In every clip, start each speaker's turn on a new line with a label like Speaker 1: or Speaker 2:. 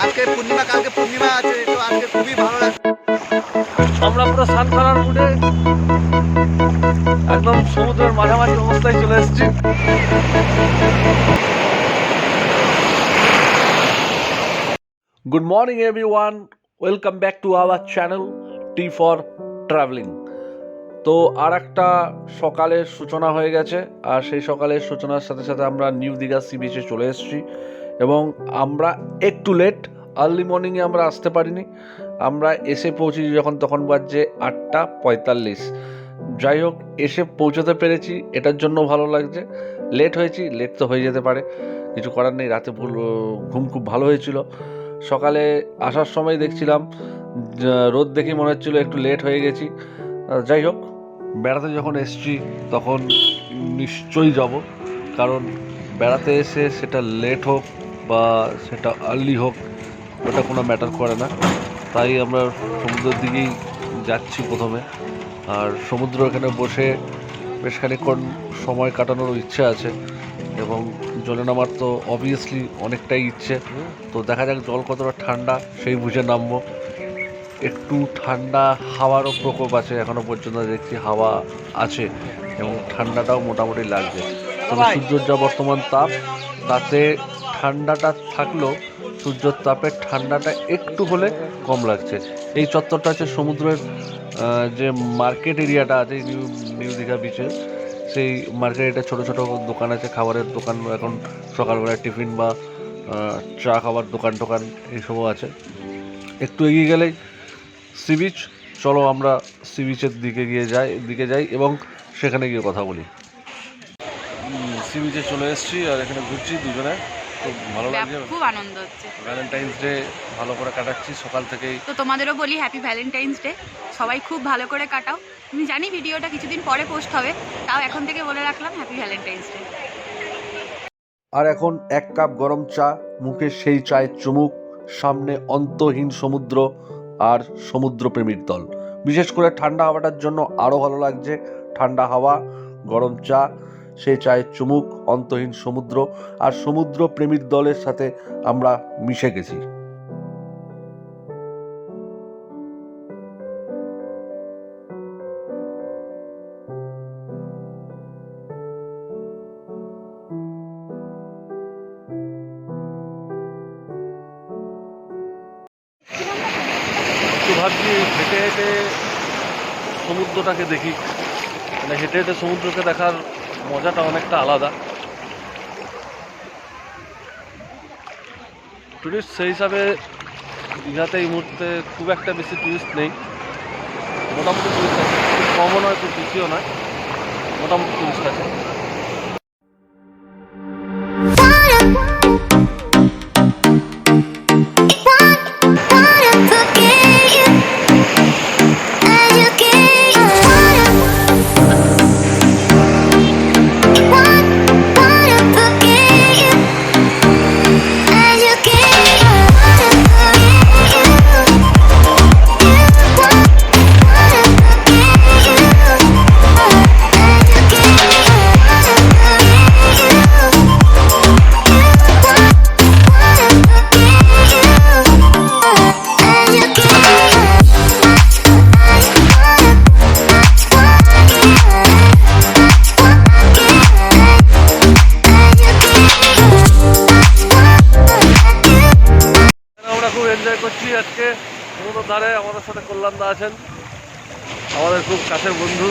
Speaker 1: আজকে পূর্ণিমা, কালকে পূর্ণিমা আছে, তো আজকে খুবই ভালো লাগছে।
Speaker 2: আমরা পুরো স্নান করার মুডে একদম সমুদ্রের মাঝামাঝি অবস্থায় চলে এসেছি। Good morning everyone, welcome back to our channel T for travelling. তো আর একটা সকালের সূচনা হয়ে গেছে, আর সেই সকালের সূচনার সাথে সাথে আমরা নিউ দীঘা সি বিচে চলে এসেছি। এবং আমরা একটু লেট, আর্লি মর্নিংয়ে আমরা আসতে পারিনি। আমরা এসে পৌঁছেছি যখন, তখন বাজছে 8:45। যাই হোক, এসে পৌঁছতে পেরেছি, এটার জন্য ভালো লাগছে। লেট হয়েছি, লেট তো হয়ে যেতে পারে, কিছু করার নেই। রাতে ঘুম খুব ভালো হয়েছিল। সকালে আসার সময় দেখছিলাম রোদ দেখে মনে হচ্ছিলো একটু লেট হয়ে গেছি। যাই হোক, বেড়াতে যখন এসছি তখন নিশ্চয়ই যাব, কারণ বেড়াতে এসে সেটা লেট হোক বা সেটা আর্লি হোক, ওটা কোনো ম্যাটার করে না। তাই আমরা সমুদ্রের দিকেই যাচ্ছি প্রথমে। আর সমুদ্র এখানে বসে বেশ খানিকক্ষণ সময় কাটানোর ইচ্ছে আছে, এবং জলে নামার তো অবভিয়াসলি অনেকটাই ইচ্ছে। তো দেখা যাক জল কতটা ঠান্ডা, সেই বুঝে নামবো। একটু ঠান্ডা হাওয়ারও প্রকোপ আছে, এখনো পর্যন্ত দেখছি হাওয়া আছে এবং ঠান্ডাটাও মোটামুটি লাগছে। তবে সূর্যের যা বর্তমান তাপ, তাতে ঠান্ডাটা থাকলেও সূর্যের তাপের ঠান্ডাটা একটু হলে কম লাগছে। এই চত্বরটা আছে সমুদ্রের যে মার্কেট এরিয়াটা আছে নিউ দীঘা বিচে, সেই মার্কেটে ছোটো ছোটো দোকান আছে, খাবারের দোকান। এখন সকালবেলায় টিফিন বা চা খাবার দোকান টোকান এইসবও আছে। একটু এগিয়ে গেলেই সি বিচ। চলো আমরা সি বিচের দিকে যাই এবং সেখানে গিয়ে কথা বলি। সি বিচে চলে এসেছি আর এখানে ঘুরছি দুজনে, খুব ভালো লাগছে,
Speaker 3: খুব আনন্দ হচ্ছে।
Speaker 2: ভ্যালেন্টাইন্স ডে ভালো করে কাটাচ্ছি সকাল থেকেই।
Speaker 3: তো তোমাদেরও বলি হ্যাপি ভ্যালেন্টাইন্স ডে, সবাই খুব ভালো করে কাটাও। আমি জানি ভিডিওটা কিছুদিন পরে পোস্ট হবে, তাও এখন থেকে বলে রাখলাম হ্যাপি ভ্যালেন্টাইন্স ডে।
Speaker 2: আর এখন 1 কাপ গরম চা, মুখে সেই চায়ের চুমুক, সামনে অন্তহীন সমুদ্র আর সমুদ্র প্রেমীর দল। বিশেষ করে ঠান্ডা হাওয়াটার জন্য আরও ভালো লাগছে। ঠান্ডা হাওয়া, গরম চা, সেই চায়ের চুমুক, অন্তহীন সমুদ্র আর সমুদ্র প্রেমীর দলের সাথে আমরা মিশে গেছি। ভাবছি হেঁটে হেঁটে সমুদ্রটাকে দেখি, মানে হেঁটে হেঁটে সমুদ্রকে দেখার মজাটা অনেকটা আলাদা। টুরিস্ট সেই হিসাবে দীঘাতে এই মুহূর্তে খুব একটা বেশি টুরিস্ট নেই, মোটামুটি টুরিস্ট আছে, খুব কমও নয় খুব বেশিও নয়, মোটামুটি টুরিস্ট আছে। এনজয় করছি আজকে সমুদ্র ধারে। আমাদের সাথে কল্যাণদা আছেন, আমাদের খুব কাছের বন্ধু,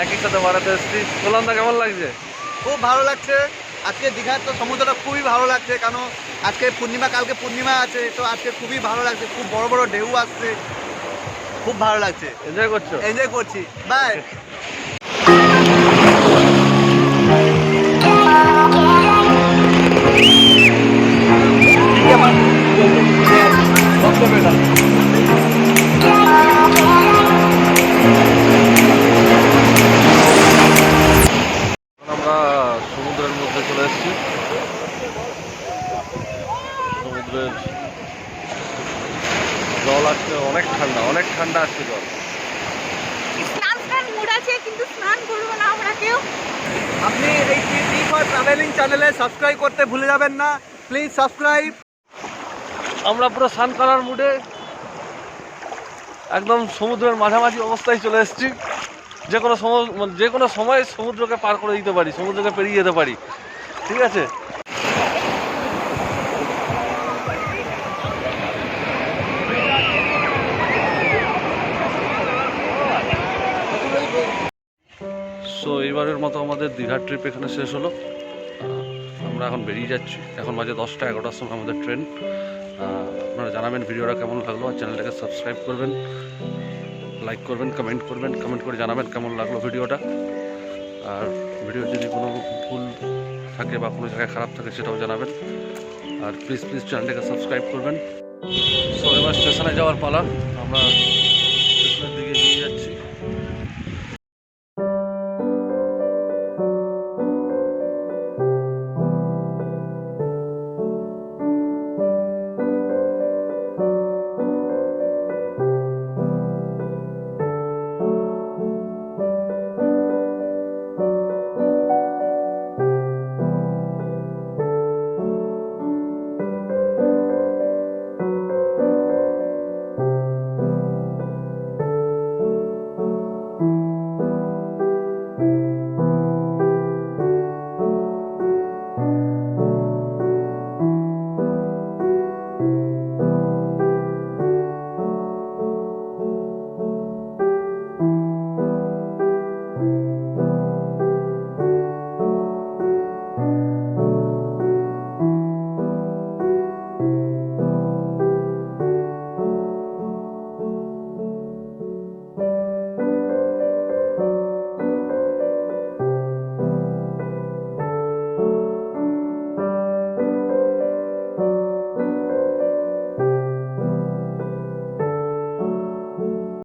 Speaker 2: একই সাথে বাড়াতে এসেছি। কল্যাণদা, কেমন লাগছে?
Speaker 1: খুব ভালো লাগছে। আজকে দীঘার তো সমুদ্রটা খুবই ভালো লাগছে, কারণ আজকে পূর্ণিমা, কালকে পূর্ণিমা আছে, তো আজকে খুবই ভালো লাগছে। খুব বড় বড় ঢেউ আসছে, খুব ভালো লাগছে।
Speaker 2: এনজয় করছো?
Speaker 1: এনজয় করছি। বাই।
Speaker 2: আমরা সমুদ্রের মধ্যে চলে এসেছি। সমুদ্রের জল আসছে অনেক ঠান্ডা, অনেক ঠান্ডা আসছে জল।
Speaker 3: স্নান মুড আছে, কিন্তু স্নান করবো না আমরা কেউ।
Speaker 1: আপনি এই টি ফর ট্রাভেলিং চ্যানেলে সাবস্ক্রাইব করতে ভুলে যাবেন না, প্লিজ সাবস্ক্রাইব।
Speaker 2: আমরা পুরো স্নান করার মুডে একদম সমুদ্রের মাঝামাঝি অবস্থায় চলে এসেছি। যে কোনো সময় সমুদ্রকে পার করে দিতে পারি, সমুদ্রকে পেরিয়ে যেতে পারি, ঠিক আছে। সো এইবারের মতো আমাদের দীঘার ট্রিপ এখানে শেষ হলো। আমরা এখন বেরিয়ে যাচ্ছি। এখন বাজে 10টা 11টার সময় আমাদের ট্রেন। আপনারা জানাবেন ভিডিওটা কেমন লাগলো, আর চ্যানেলটাকে সাবস্ক্রাইব করবেন, লাইক করবেন, কমেন্ট করবেন, কমেন্ট করে জানাবেন কেমন লাগলো ভিডিওটা। আর ভিডিও যদি কোনো ভুল থাকে বা কোনো জায়গায় খারাপ থাকে সেটাও জানাবেন। আর প্লিজ চ্যানেলটাকে সাবস্ক্রাইব করবেন। সো এবার স্টেশনে যাওয়ার পালা। আমরা